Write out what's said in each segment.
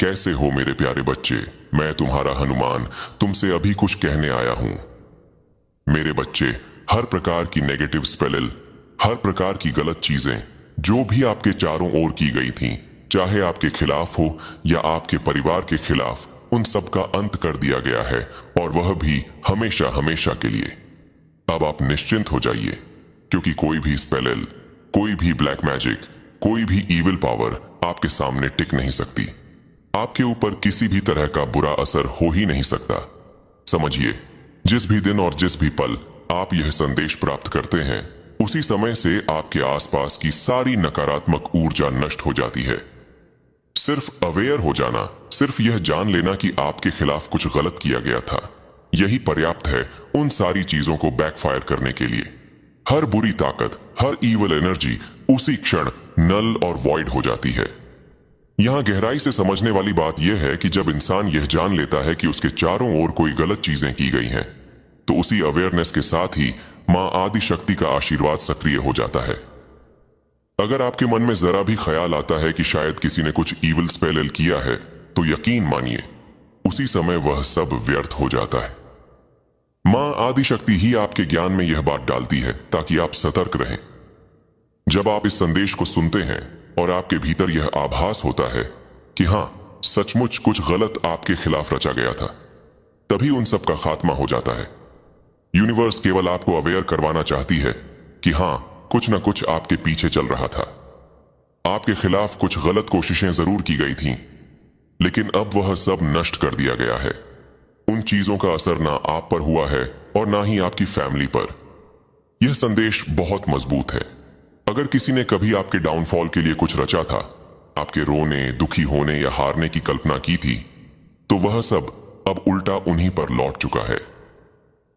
कैसे हो मेरे प्यारे बच्चे। मैं तुम्हारा हनुमान तुमसे अभी कुछ कहने आया हूं। मेरे बच्चे, हर प्रकार की नेगेटिव स्पेल, हर प्रकार की गलत चीजें जो भी आपके चारों ओर की गई थीं, चाहे आपके खिलाफ हो या आपके परिवार के खिलाफ, उन सब का अंत कर दिया गया है, और वह भी हमेशा हमेशा के लिए। अब आप निश्चिंत हो जाइए, क्योंकि कोई भी स्पेल, कोई भी ब्लैक मैजिक, कोई भी इविल पावर आपके सामने टिक नहीं सकती। आपके ऊपर किसी भी तरह का बुरा असर हो ही नहीं सकता। समझिए, जिस भी दिन और जिस भी पल आप यह संदेश प्राप्त करते हैं, उसी समय से आपके आसपास की सारी नकारात्मक ऊर्जा नष्ट हो जाती है। सिर्फ अवेयर हो जाना, सिर्फ यह जान लेना कि आपके खिलाफ कुछ गलत किया गया था, यही पर्याप्त है उन सारी चीजों को बैकफायर करने के लिए। हर बुरी ताकत, हर इविल एनर्जी उसी क्षण नल और वॉइड हो जाती है। यहां गहराई से समझने वाली बात यह है कि जब इंसान यह जान लेता है कि उसके चारों ओर कोई गलत चीजें की गई हैं, तो उसी अवेयरनेस के साथ ही मां आदि शक्ति का आशीर्वाद सक्रिय हो जाता है। अगर आपके मन में जरा भी ख्याल आता है कि शायद किसी ने कुछ इविल स्पेल किया है, तो यकीन मानिए उसी समय वह सब व्यर्थ हो जाता है। मां आदि शक्ति ही आपके ज्ञान में यह बात डालती है ताकि आप सतर्क रहें। जब आप इस संदेश को सुनते हैं और आपके भीतर यह आभास होता है कि हां, सचमुच कुछ गलत आपके खिलाफ रचा गया था, तभी उन सब का खात्मा हो जाता है। यूनिवर्स केवल आपको अवेयर करवाना चाहती है कि हां, कुछ न कुछ आपके पीछे चल रहा था। आपके खिलाफ कुछ गलत कोशिशें जरूर की गई थीं, लेकिन अब वह सब नष्ट कर दिया गया है। उन चीजों का असर ना आप पर हुआ है और ना ही आपकी फैमिली पर। यह संदेश बहुत मजबूत है। अगर किसी ने कभी आपके डाउनफॉल के लिए कुछ रचा था, आपके रोने, दुखी होने या हारने की कल्पना की थी, तो वह सब अब उल्टा उन्हीं पर लौट चुका है।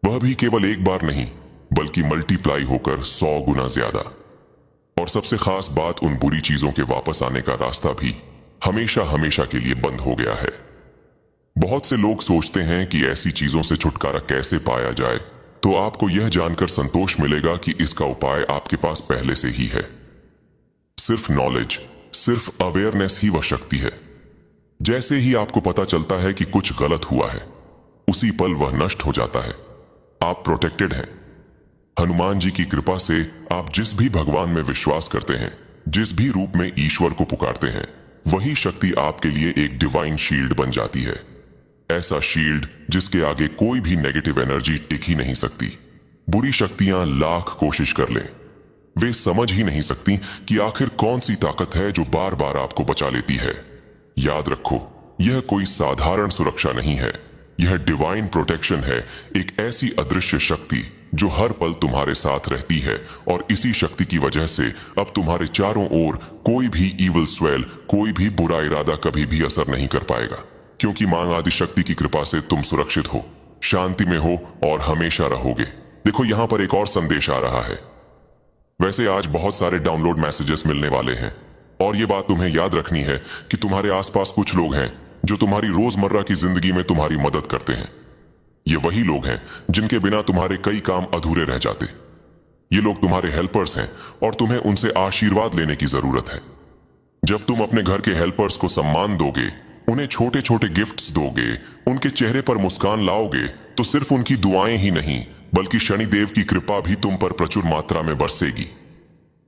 वह भी केवल एक बार नहीं, बल्कि मल्टीप्लाई होकर 100 गुना ज्यादा। और सबसे खास बात, उन बुरी चीजों के वापस आने का रास्ता भी हमेशा हमेशा के लिए बंद हो गया है। बहुत से लोग सोचते हैं कि ऐसी चीजों से छुटकारा कैसे पाया जाए, तो आपको यह जानकर संतोष मिलेगा कि इसका उपाय आपके पास पहले से ही है। सिर्फ नॉलेज, सिर्फ अवेयरनेस ही वह शक्ति है। जैसे ही आपको पता चलता है कि कुछ गलत हुआ है, उसी पल वह नष्ट हो जाता है। आप प्रोटेक्टेड हैं। हनुमान जी की कृपा से आप जिस भी भगवान में विश्वास करते हैं, जिस भी रूप में ईश्वर को पुकारते हैं, वही शक्ति आपके लिए एक डिवाइन शील्ड बन जाती है। ऐसा शील्ड जिसके आगे कोई भी नेगेटिव एनर्जी टिक ही नहीं सकती। बुरी शक्तियां लाख कोशिश कर लें, वे समझ ही नहीं सकती कि आखिर कौन सी ताकत है जो बार बार आपको बचा लेती है। याद रखो, यह कोई साधारण सुरक्षा नहीं है, यह डिवाइन प्रोटेक्शन है। एक ऐसी अदृश्य शक्ति जो हर पल तुम्हारे साथ रहती है, और इसी शक्ति की वजह से अब तुम्हारे चारों ओर कोई भी इविल स्वेल, कोई भी बुरा इरादा कभी भी असर नहीं कर पाएगा, क्योंकि मां आदि शक्ति की कृपा से तुम सुरक्षित हो, शांति में हो और हमेशा रहोगे। देखो, यहां पर एक और संदेश आ रहा है। वैसे आज बहुत सारे डाउनलोड मैसेजेस मिलने वाले हैं, और ये बात तुम्हें याद रखनी है कि तुम्हारे आसपास कुछ लोग हैं जो तुम्हारी रोजमर्रा की जिंदगी में तुम्हारी मदद करते हैं। ये वही लोग हैं जिनके बिना तुम्हारे कई काम अधूरे रह जाते। ये लोग तुम्हारे हेल्पर्स हैं, और तुम्हें उनसे आशीर्वाद लेने की जरूरत है। जब तुम अपने घर के हेल्पर्स को सम्मान दोगे, उन्हें छोटे छोटे गिफ्ट्स दोगे, उनके चेहरे पर मुस्कान लाओगे, तो सिर्फ उनकी दुआएं ही नहीं, बल्कि शनिदेव की कृपा भी तुम पर प्रचुर मात्रा में बरसेगी।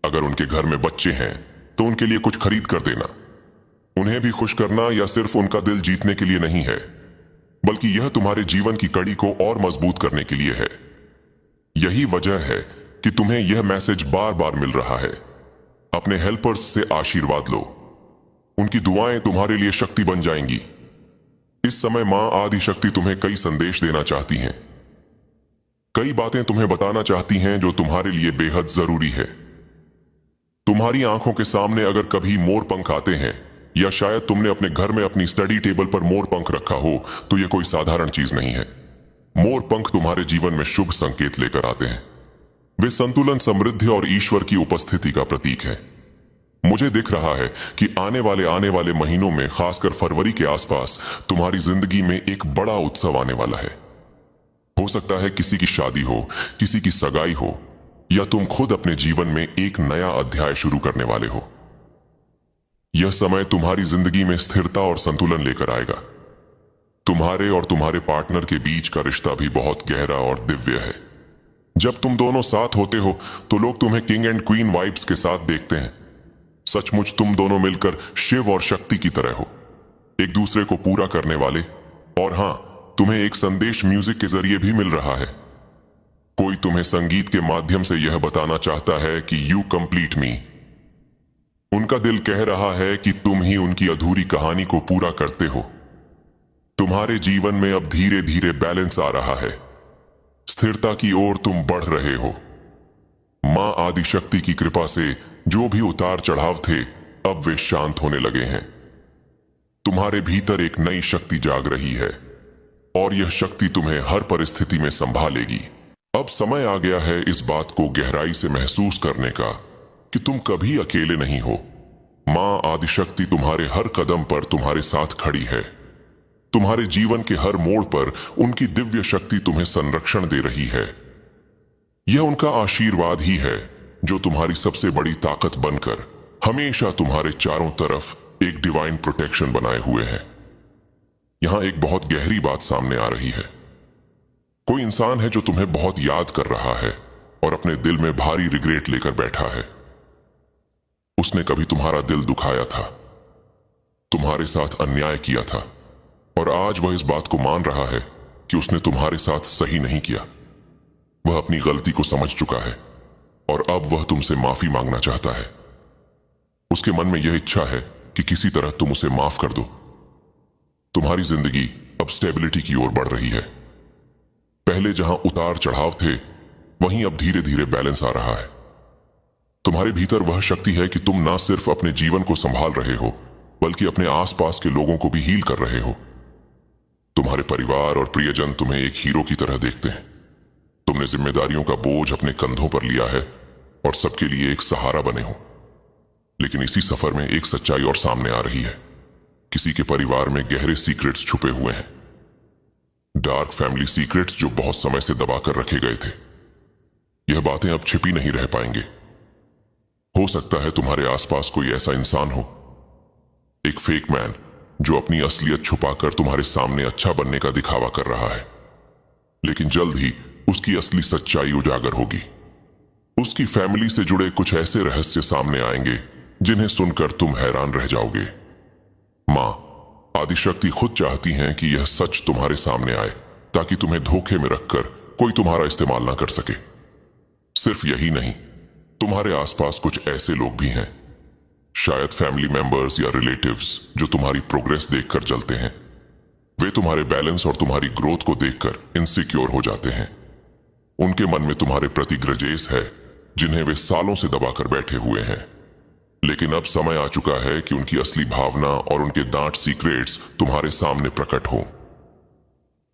अगर उनके घर में बच्चे हैं, तो उनके लिए कुछ खरीद कर देना। उन्हें भी खुश करना या सिर्फ उनका दिल जीतने के लिए नहीं है, बल्कि यह तुम्हारे जीवन की कड़ी को और मजबूत करने के लिए है। यही वजह है कि तुम्हें यह मैसेज बार बार मिल रहा है। अपने हेल्पर्स से आशीर्वाद लो, उनकी दुआएं तुम्हारे लिए शक्ति बन जाएंगी। इस समय मां आदि शक्ति तुम्हें कई संदेश देना चाहती हैं, कई बातें तुम्हें बताना चाहती हैं जो तुम्हारे लिए बेहद जरूरी है। तुम्हारी आंखों के सामने अगर कभी मोर पंख आते हैं, या शायद तुमने अपने घर में अपनी स्टडी टेबल पर मोर पंख रखा हो, तो यह कोई साधारण चीज नहीं है। मोर पंख तुम्हारे जीवन में शुभ संकेत लेकर आते हैं। वे संतुलन, समृद्धि और ईश्वर की उपस्थिति का प्रतीक है। मुझे दिख रहा है कि आने वाले महीनों में, खासकर फरवरी के आसपास, तुम्हारी जिंदगी में एक बड़ा उत्सव आने वाला है। हो सकता है किसी की शादी हो, किसी की सगाई हो, या तुम खुद अपने जीवन में एक नया अध्याय शुरू करने वाले हो। यह समय तुम्हारी जिंदगी में स्थिरता और संतुलन लेकर आएगा। तुम्हारे और तुम्हारे पार्टनर के बीच का रिश्ता भी बहुत गहरा और दिव्य है। जब तुम दोनों साथ होते हो तो लोग तुम्हें किंग एंड क्वीन वाइब्स के साथ देखते हैं। सचमुच तुम दोनों मिलकर शिव और शक्ति की तरह हो, एक दूसरे को पूरा करने वाले। और हां, तुम्हें एक संदेश म्यूजिक के जरिए भी मिल रहा है। कोई तुम्हें संगीत के माध्यम से यह बताना चाहता है कि यू कंप्लीट मी। उनका दिल कह रहा है कि तुम ही उनकी अधूरी कहानी को पूरा करते हो। तुम्हारे जीवन में अब धीरे धीरे बैलेंस आ रहा है, स्थिरता की ओर तुम बढ़ रहे हो। मां आदिशक्ति की कृपा से जो भी उतार चढ़ाव थे, अब वे शांत होने लगे हैं। तुम्हारे भीतर एक नई शक्ति जाग रही है और यह शक्ति तुम्हें हर परिस्थिति में संभालेगी। अब समय आ गया है इस बात को गहराई से महसूस करने का कि तुम कभी अकेले नहीं हो। मां आदिशक्ति तुम्हारे हर कदम पर तुम्हारे साथ खड़ी है। तुम्हारे जीवन के हर मोड़ पर उनकी दिव्य शक्ति तुम्हें संरक्षण दे रही है। यह उनका आशीर्वाद ही है जो तुम्हारी सबसे बड़ी ताकत बनकर हमेशा तुम्हारे चारों तरफ एक डिवाइन प्रोटेक्शन बनाए हुए है। यहां एक बहुत गहरी बात सामने आ रही है। कोई इंसान है जो तुम्हें बहुत याद कर रहा है और अपने दिल में भारी रिग्रेट लेकर बैठा है। उसने कभी तुम्हारा दिल दुखाया था, तुम्हारे साथ अन्याय किया था, और आज वह इस बात को मान रहा है कि उसने तुम्हारे साथ सही नहीं किया। वह अपनी गलती को समझ चुका है और अब वह तुमसे माफी मांगना चाहता है। उसके मन में यह इच्छा है कि किसी तरह तुम उसे माफ कर दो। तुम्हारी जिंदगी अब स्टेबिलिटी की ओर बढ़ रही है। पहले जहां उतार चढ़ाव थे, वहीं अब धीरे धीरे बैलेंस आ रहा है। तुम्हारे भीतर वह शक्ति है कि तुम ना सिर्फ अपने जीवन को संभाल रहे हो, बल्कि अपने आसपास के लोगों को भी हील कर रहे हो। तुम्हारे परिवार और प्रियजन तुम्हें एक हीरो की तरह देखते हैं। तुमने जिम्मेदारियों का बोझ अपने कंधों पर लिया है और सबके लिए एक सहारा बने हो। लेकिन इसी सफर में एक सच्चाई और सामने आ रही है। किसी के परिवार में गहरे सीक्रेट्स छुपे हुए हैं, डार्क फैमिली सीक्रेट्स जो बहुत समय से दबाकर रखे गए थे। यह बातें अब छिपी नहीं रह पाएंगे। हो सकता है तुम्हारे आसपास कोई ऐसा इंसान हो, एक फेक मैन जो अपनी असलियत छुपाकर तुम्हारे सामने अच्छा बनने का दिखावा कर रहा है। लेकिन जल्द ही उसकी असली सच्चाई उजागर होगी। उसकी फैमिली से जुड़े कुछ ऐसे रहस्य सामने आएंगे जिन्हें सुनकर तुम हैरान रह जाओगे। मां आदिशक्ति खुद चाहती हैं कि यह सच तुम्हारे सामने आए, ताकि तुम्हें धोखे में रखकर कोई तुम्हारा इस्तेमाल ना कर सके। सिर्फ यही नहीं, तुम्हारे आसपास कुछ ऐसे लोग भी हैं, शायद फैमिली मेंबर्स या रिलेटिव्स, जो तुम्हारी प्रोग्रेस देखकर जलते हैं। वे तुम्हारे बैलेंस और तुम्हारी ग्रोथ को देखकर इनसिक्योर हो जाते हैं। उनके मन में तुम्हारे प्रति ग्रजेस है, जिन्हें वे सालों से दबाकर बैठे हुए हैं। लेकिन अब समय आ चुका है कि उनकी असली भावना और उनके डार्क सीक्रेट्स तुम्हारे सामने प्रकट हो।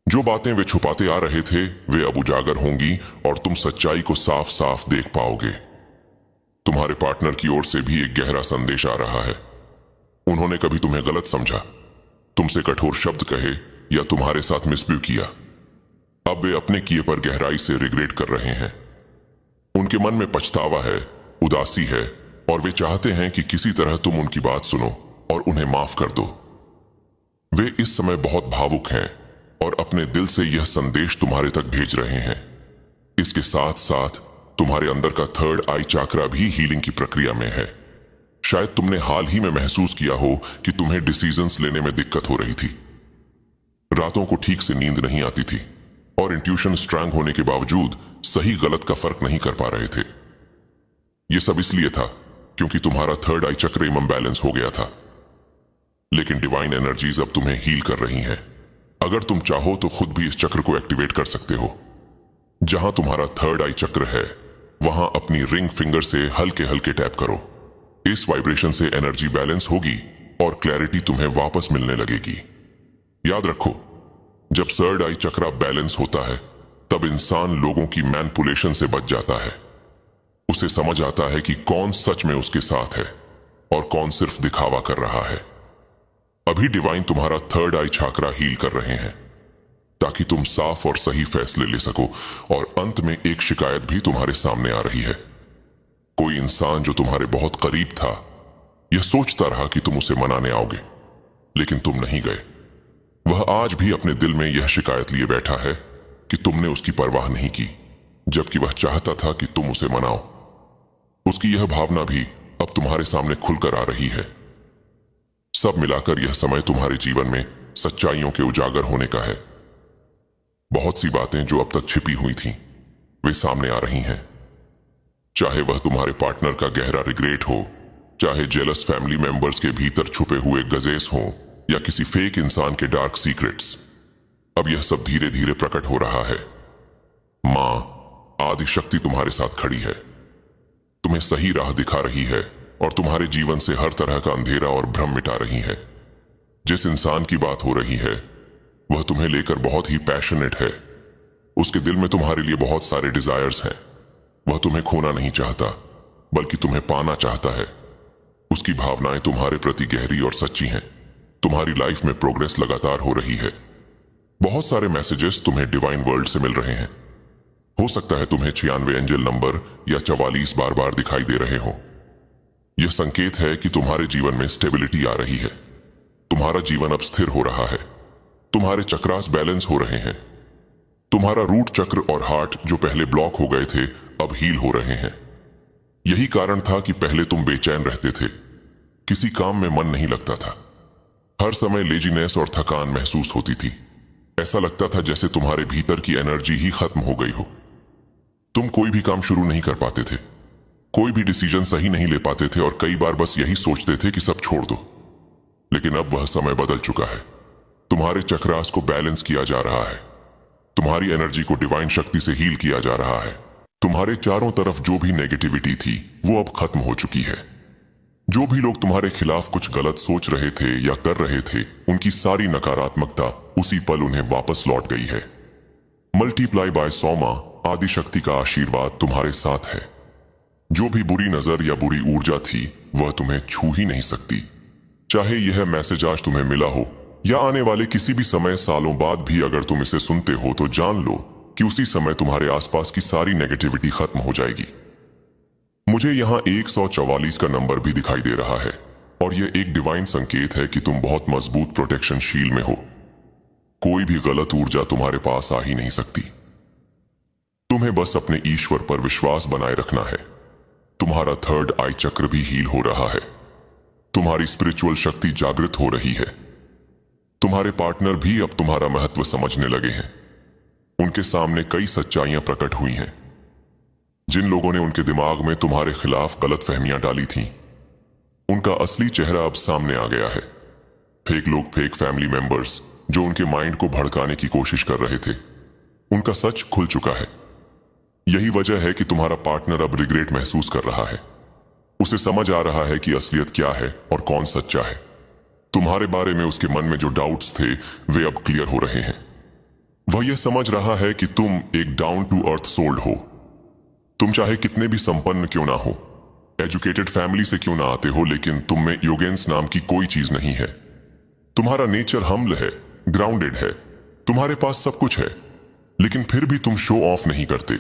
जो बातें वे छुपाते आ रहे थे, वे अब उजागर होंगी और तुम सच्चाई को साफ साफ देख पाओगे। तुम्हारे पार्टनर की ओर से भी एक गहरा संदेश आ रहा है। उन्होंने कभी तुम्हें गलत समझा, तुमसे कठोर शब्द कहे या तुम्हारे साथ मिसबिहेव किया। अब वे अपने किए पर गहराई से रिग्रेट कर रहे हैं। उनके मन में पछतावा है, उदासी है, और वे चाहते हैं कि किसी तरह तुम उनकी बात सुनो और उन्हें माफ कर दो। वे इस समय बहुत भावुक हैं और अपने दिल से यह संदेश तुम्हारे तक भेज रहे हैं। इसके साथ साथ तुम्हारे अंदर का थर्ड आई चक्रा भी हीलिंग की प्रक्रिया में है। शायद तुमने हाल ही में महसूस किया हो कि तुम्हें डिसीजंस लेने में दिक्कत हो रही थी। रातों को ठीक से नींद नहीं आती थी और इंट्यूशन स्ट्रांग होने के बावजूद सही गलत का फर्क नहीं कर पा रहे थे। यह सब इसलिए था क्योंकि तुम्हारा थर्ड आई चक्र इम्बैलेंस हो गया था। लेकिन डिवाइन एनर्जीज अब तुम्हें हील कर रही हैं। अगर तुम चाहो तो खुद भी इस चक्र को एक्टिवेट कर सकते हो। जहां तुम्हारा थर्ड आई चक्र है, वहां अपनी रिंग फिंगर से हल्के हल्के टैप करो। इस वाइब्रेशन से एनर्जी बैलेंस होगी और क्लैरिटी तुम्हें वापस मिलने लगेगी। याद रखो, जब थर्ड आई चक्र बैलेंस होता है, तब इंसान लोगों की मैनिपुलेशन से बच जाता है। उसे समझ आता है कि कौन सच में उसके साथ है और कौन सिर्फ दिखावा कर रहा है। अभी डिवाइन तुम्हारा थर्ड आई चक्र हील कर रहे हैं, ताकि तुम साफ और सही फैसले ले सको। और अंत में एक शिकायत भी तुम्हारे सामने आ रही है। कोई इंसान जो तुम्हारे बहुत करीब था, यह सोचता रहा कि तुम उसे मनाने आओगे, लेकिन तुम नहीं गए। वह आज भी अपने दिल में यह शिकायत लिए बैठा है कि तुमने उसकी परवाह नहीं की, जबकि वह चाहता था कि तुम उसे मनाओ। उसकी यह भावना भी अब तुम्हारे सामने खुलकर आ रही है। सब मिलाकर यह समय तुम्हारे जीवन में सच्चाइयों के उजागर होने का है। बहुत सी बातें जो अब तक छिपी हुई थीं, वे सामने आ रही हैं। चाहे वह तुम्हारे पार्टनर का गहरा रिग्रेट हो, चाहे जेलस फैमिली मेंबर्स के भीतर छुपे हुए गजेस हों, या किसी फेक इंसान के डार्क सीक्रेट्स, अब यह सब धीरे धीरे प्रकट हो रहा है। मां आदि शक्ति तुम्हारे साथ खड़ी है, तुम्हें सही राह दिखा रही है और तुम्हारे जीवन से हर तरह का अंधेरा और भ्रम मिटा रही है। जिस इंसान की बात हो रही है वह तुम्हें लेकर बहुत ही पैशनेट है। उसके दिल में तुम्हारे लिए बहुत सारे डिजायर्स हैं। वह तुम्हें खोना नहीं चाहता, बल्कि तुम्हें पाना चाहता है। उसकी भावनाएं तुम्हारे प्रति गहरी और सच्ची हैं। तुम्हारी लाइफ में प्रोग्रेस लगातार हो रही है। बहुत सारे मैसेजेस तुम्हें डिवाइन वर्ल्ड से मिल रहे हैं। हो सकता है तुम्हें 96 एंजल नंबर या 44 बार बार दिखाई दे रहे हो। यह संकेत है कि तुम्हारे जीवन में स्टेबिलिटी आ रही है। तुम्हारा जीवन अब स्थिर हो रहा है। तुम्हारे चक्रास बैलेंस हो रहे हैं। तुम्हारा रूट चक्र और हार्ट जो पहले ब्लॉक हो गए थे अब हील हो रहे हैं। यही कारण था कि पहले तुम बेचैन रहते थे, किसी काम में मन नहीं लगता था, हर समय लेजीनेस और थकान महसूस होती थी। ऐसा लगता था जैसे तुम्हारे भीतर की एनर्जी ही खत्म हो गई हो। तुम कोई भी काम शुरू नहीं कर पाते थे, कोई भी डिसीजन सही नहीं ले पाते थे और कई बार बस यही सोचते थे कि सब छोड़ दो। लेकिन अब वह समय बदल चुका है। तुम्हारे चक्रास को बैलेंस किया जा रहा है। तुम्हारी एनर्जी को डिवाइन शक्ति से हील किया जा रहा है। तुम्हारे चारों तरफ जो भी नेगेटिविटी थी वो अब खत्म हो चुकी है। जो भी लोग तुम्हारे खिलाफ कुछ गलत सोच रहे थे या कर रहे थे, उनकी सारी नकारात्मकता उसी पल उन्हें वापस लौट गई है। मल्टीप्लाई बाय 100 मां आदि शक्ति का आशीर्वाद तुम्हारे साथ है। जो भी बुरी नजर या बुरी ऊर्जा थी वह तुम्हें छू ही नहीं सकती। चाहे यह मैसेज आज तुम्हें मिला हो या आने वाले किसी भी समय सालों बाद भी अगर तुम इसे सुनते हो तो जान लो कि उसी समय तुम्हारे आसपास की सारी नेगेटिविटी खत्म हो जाएगी। मुझे यहाँ 144 का नंबर भी दिखाई दे रहा है और यह एक डिवाइन संकेत है कि तुम बहुत मजबूत प्रोटेक्शन शील्ड में हो। कोई भी गलत ऊर्जा तुम्हारे पास आ ही नहीं सकती। तुम्हें बस अपने ईश्वर पर विश्वास बनाए रखना है। तुम्हारा थर्ड आई चक्र भी हील हो रहा है। तुम्हारी स्पिरिचुअल शक्ति जागृत हो रही है। तुम्हारे पार्टनर भी अब तुम्हारा महत्व समझने लगे हैं। उनके सामने कई सच्चाइयां प्रकट हुई हैं। जिन लोगों ने उनके दिमाग में तुम्हारे खिलाफ गलतफहमियां डाली थीं, उनका असली चेहरा अब सामने आ गया है। फेक लोग, फेक फैमिली मेंबर्स जो उनके माइंड को भड़काने की कोशिश कर रहे थे, उनका सच खुल चुका है। यही वजह है कि तुम्हारा पार्टनर अब रिग्रेट महसूस कर रहा है। उसे समझ आ रहा है कि असलियत क्या है और कौन सच्चा है। तुम्हारे बारे में उसके मन में जो डाउट्स थे वे अब क्लियर हो रहे हैं। वह यह समझ रहा है कि तुम एक डाउन टू अर्थ सोल्ड हो। तुम चाहे कितने भी संपन्न क्यों ना हो, एजुकेटेड फैमिली से क्यों ना आते हो, लेकिन तुम में योगेंस नाम की कोई चीज नहीं है। तुम्हारा नेचर हम्बल है, ग्राउंडेड है। तुम्हारे पास सब कुछ है, लेकिन फिर भी तुम शो ऑफ नहीं करते।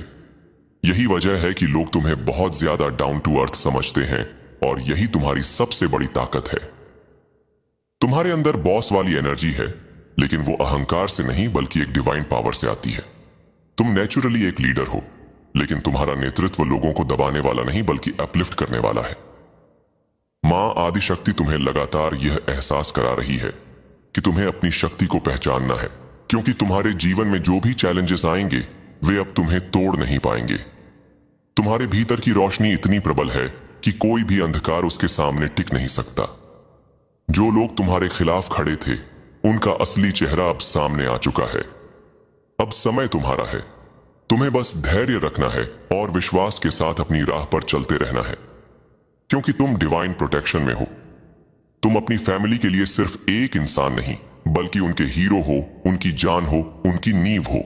यही वजह है कि लोग तुम्हें बहुत ज्यादा डाउन टू अर्थ समझते हैं और यही तुम्हारी सबसे बड़ी ताकत है। तुम्हारे अंदर बॉस वाली एनर्जी है, लेकिन वो अहंकार से नहीं बल्कि एक डिवाइन पावर से आती है। तुम नेचुरली एक लीडर हो, लेकिन तुम्हारा नेतृत्व लोगों को दबाने वाला नहीं बल्कि अपलिफ्ट करने वाला है। मां आदि शक्ति तुम्हें लगातार यह एहसास करा रही है कि तुम्हें अपनी शक्ति को पहचानना है, क्योंकि तुम्हारे जीवन में जो भी चैलेंजेस आएंगे वे अब तुम्हें तोड़ नहीं पाएंगे। तुम्हारे भीतर की रोशनी इतनी प्रबल है कि कोई भी अंधकार उसके सामने टिक नहीं सकता। जो लोग तुम्हारे खिलाफ खड़े थे, उनका असली चेहरा अब सामने आ चुका है। अब समय तुम्हारा है। तुम्हें बस धैर्य रखना है और विश्वास के साथ अपनी राह पर चलते रहना है, क्योंकि तुम डिवाइन प्रोटेक्शन में हो। तुम अपनी फैमिली के लिए सिर्फ एक इंसान नहीं, बल्कि उनके हीरो हो, उनकी जान हो, उनकी नींव हो।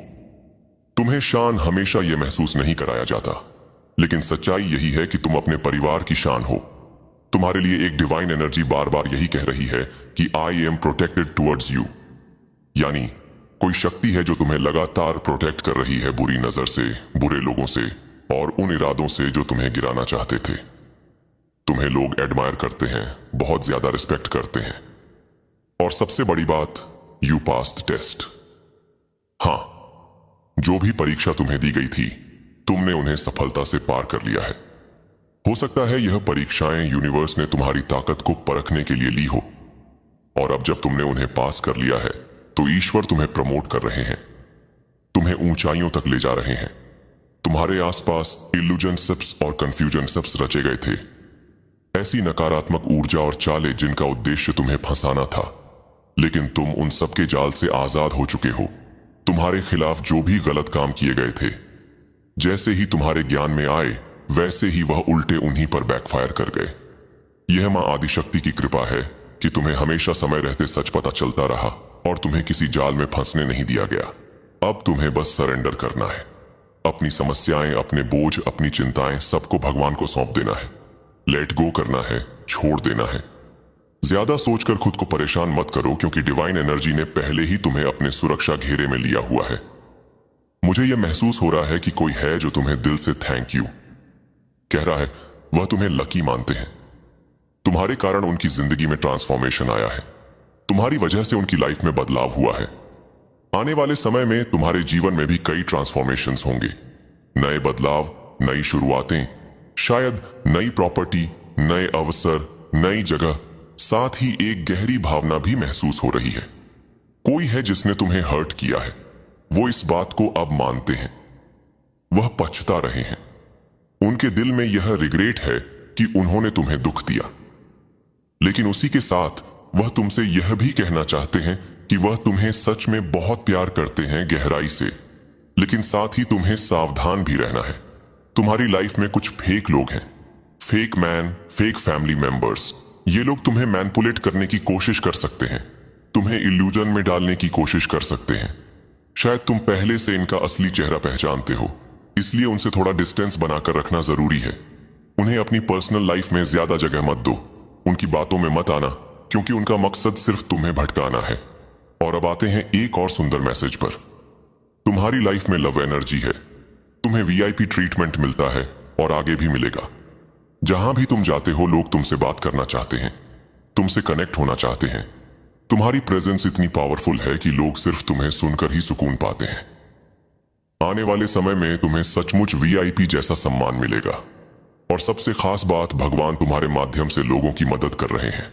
तुम्हें शान हमेशा यह महसूस नहीं कराया जाता, लेकिन सच्चाई यही है कि तुम अपने परिवार की शान हो। तुम्हारे लिए एक डिवाइन एनर्जी बार बार यही कह रही है कि I am protected towards you. यानी कोई शक्ति है जो तुम्हें लगातार प्रोटेक्ट कर रही है बुरी नजर से, बुरे लोगों से और उन इरादों से जो तुम्हें गिराना चाहते थे। तुम्हें लोग एडमायर करते हैं, बहुत ज्यादा रिस्पेक्ट करते हैं। और सबसे बड़ी बात, यू पास्ड टेस्ट। हाँ, जो भी परीक्षा तुम्हें दी गई थी, तुमने उन्हें सफलता से पार कर लिया है। हो सकता है यह परीक्षाएं यूनिवर्स ने तुम्हारी ताकत को परखने के लिए ली हो, और अब जब तुमने उन्हें पास कर लिया है तो ईश्वर तुम्हें प्रमोट कर रहे हैं, तुम्हें ऊंचाइयों तक ले जा रहे हैं। तुम्हारे आसपास इल्यूजन सिप्स और कंफ्यूजन सिप्स रचे गए थे, ऐसी नकारात्मक ऊर्जा और चालें जिनका उद्देश्य तुम्हें फंसाना था, लेकिन तुम उन सबके जाल से आजाद हो चुके हो। तुम्हारे खिलाफ जो भी गलत काम किए गए थे, जैसे ही तुम्हारे ज्ञान में आए वैसे ही वह उल्टे उन्हीं पर बैकफायर कर गए। यह मां आदिशक्ति की कृपा है कि तुम्हें हमेशा समय रहते सच पता चलता रहा और तुम्हें किसी जाल में फंसने नहीं दिया गया। अब तुम्हें बस सरेंडर करना है। अपनी समस्याएं, अपने बोझ, अपनी चिंताएं सबको भगवान को सौंप देना है। लेट गो करना है, छोड़ देना है। ज्यादा सोचकर खुद को परेशान मत करो, क्योंकि डिवाइन एनर्जी ने पहले ही तुम्हें अपने सुरक्षा घेरे में लिया हुआ है। मुझे यह महसूस हो रहा है कि कोई है जो तुम्हें दिल से थैंक यू कह रहा है। वह तुम्हें लकी मानते हैं। तुम्हारे कारण उनकी जिंदगी में ट्रांसफॉर्मेशन आया है। तुम्हारी वजह से उनकी लाइफ में बदलाव हुआ है। आने वाले समय में तुम्हारे जीवन में भी कई ट्रांसफॉर्मेशंस होंगे। नए बदलाव, नई शुरुआतें, शायद नई प्रॉपर्टी, नए अवसर, नई जगह, साथ ही एक गहरी भावना भी महसूस हो रही है। कोई है जिसने तुम्हें हर्ट किया है। वो इस बात को अब मानते हैं। वह पछता रहे हैं। उनके दिल में यह रिग्रेट है कि उन्होंने तुम्हें दुख दिया, लेकिन उसी के साथ वह तुमसे यह भी कहना चाहते हैं कि वह तुम्हें सच में बहुत प्यार करते हैं, गहराई से। लेकिन साथ ही तुम्हें सावधान भी रहना है। तुम्हारी लाइफ में कुछ फेक लोग हैं, fake man, fake family members. ये लोग तुम्हें मैनिपुलेट करने की कोशिश कर सकते हैं, तुम्हें इल्यूजन में डालने की कोशिश कर सकते हैं। शायद तुम पहले से इनका असली चेहरा पहचानते हो, इसलिए उनसे थोड़ा डिस्टेंस बनाकर रखना जरूरी है। उन्हें अपनी पर्सनल लाइफ में ज्यादा जगह मत दो। उनकी बातों में मत आना, क्योंकि उनका मकसद सिर्फ तुम्हें भटकाना है। और अब आते हैं एक और सुंदर मैसेज पर। तुम्हारी लाइफ में लव एनर्जी है। तुम्हें वीआईपी ट्रीटमेंट मिलता है और आगे भी मिलेगा। जहां भी तुम जाते हो, लोग तुमसे बात करना चाहते हैं, तुमसे कनेक्ट होना चाहते हैं। तुम्हारी प्रेजेंस इतनी पावरफुल है कि लोग सिर्फ तुम्हें सुनकर ही सुकून पाते हैं। आने वाले समय में तुम्हें सचमुच वीआईपी जैसा सम्मान मिलेगा। और सबसे खास बात, भगवान तुम्हारे माध्यम से लोगों की मदद कर रहे हैं।